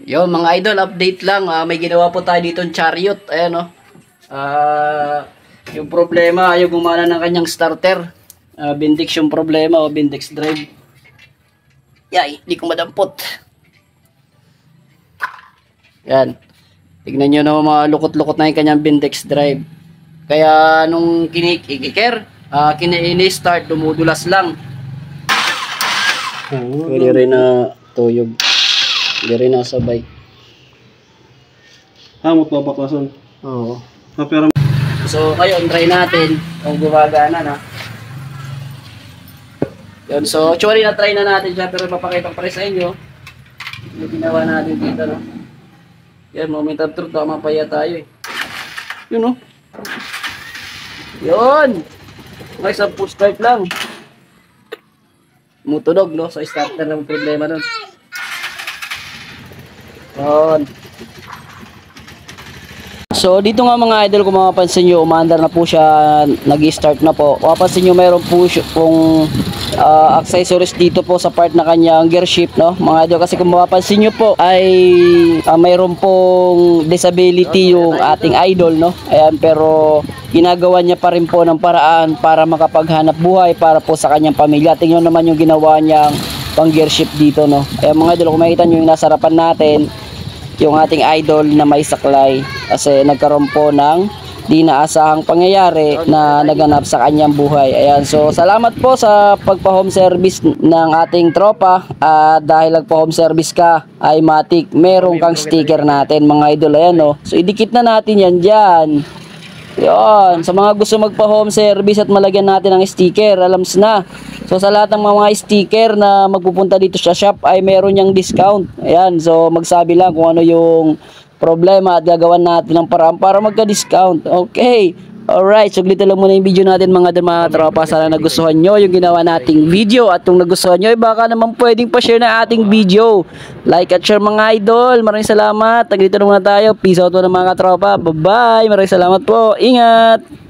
Yo, mga idol, update lang. May ginawa po tayo dito ng chariot. Ayan, oh. Yung problema, ayaw gumana ng kanyang starter. Bindix yung problema, o Bindix drive. Yay, hindi ko madampot. Yan. Tignan nyo na mga lukot-lukot na yung kanyang Bindix drive. Kaya nung kinikiker, kini-start, dumudulas lang. Pwede rin na tuyog. Hindi rin nasabay. Hamot babaklasan. Oo. Pero So, ngayon, try natin kung gumagana na. Yun, so, actually, na-try na natin siya, pero papakita ko pa rin sa inyo. Yung ginawa natin dito, no? Yan, moment of truth, mapaya tayo, eh. Yun, no? Yun! Okay, sa push drive lang. Mutunog, no? So, starter ng problema nun. Yun. So dito nga mga idol, kung mapapansin nyo, umaandar na po siya, nag-start na po. Mapapansin nyo, mayroon po pong accessories dito po sa part na kanyang gear shift, no mga idol. Kasi kung mapapansin nyo po ay mayroon pong disability yung ating idol, no. Ayan, pero ginagawa niya pa rin po ng paraan para makapaghanap buhay para po sa kanyang pamilya. Tingnan naman yung ginawa niyang pang gear shift dito, no. Ayan mga idol, kung makikita nyo yung nasa harapan natin, yung ating idol na may saklay kasi nagkaroon po ng di naasahang pangyayari na naganap sa kanyang buhay. Ayan, so salamat po sa pagpa-home service ng ating tropa, at dahil nagpa-home service ka ay matik meron kang sticker natin mga idol. Ayan, no? So idikit na natin yan dyan. Yun, sa mga gusto magpa-home service at malagyan natin ng sticker, alams na. So sa lahat ng mga sticker na magpupunta dito sa shop ay meron niyang discount. Ayan, so magsabi lang kung ano yung problema at gagawan natin ng paraan para magka-discount. Okay. Alright, so glito lang muna yung video natin mga tropa. Sana nagustuhan nyo yung ginawa nating video, at kung nagustuhan nyo, baka naman pwedeng pa-share na ating video. Like at share mga idol. Maraming salamat. Naglito na muna tayo. Peace out muna mga tropa. Bye bye. Maraming salamat po. Ingat.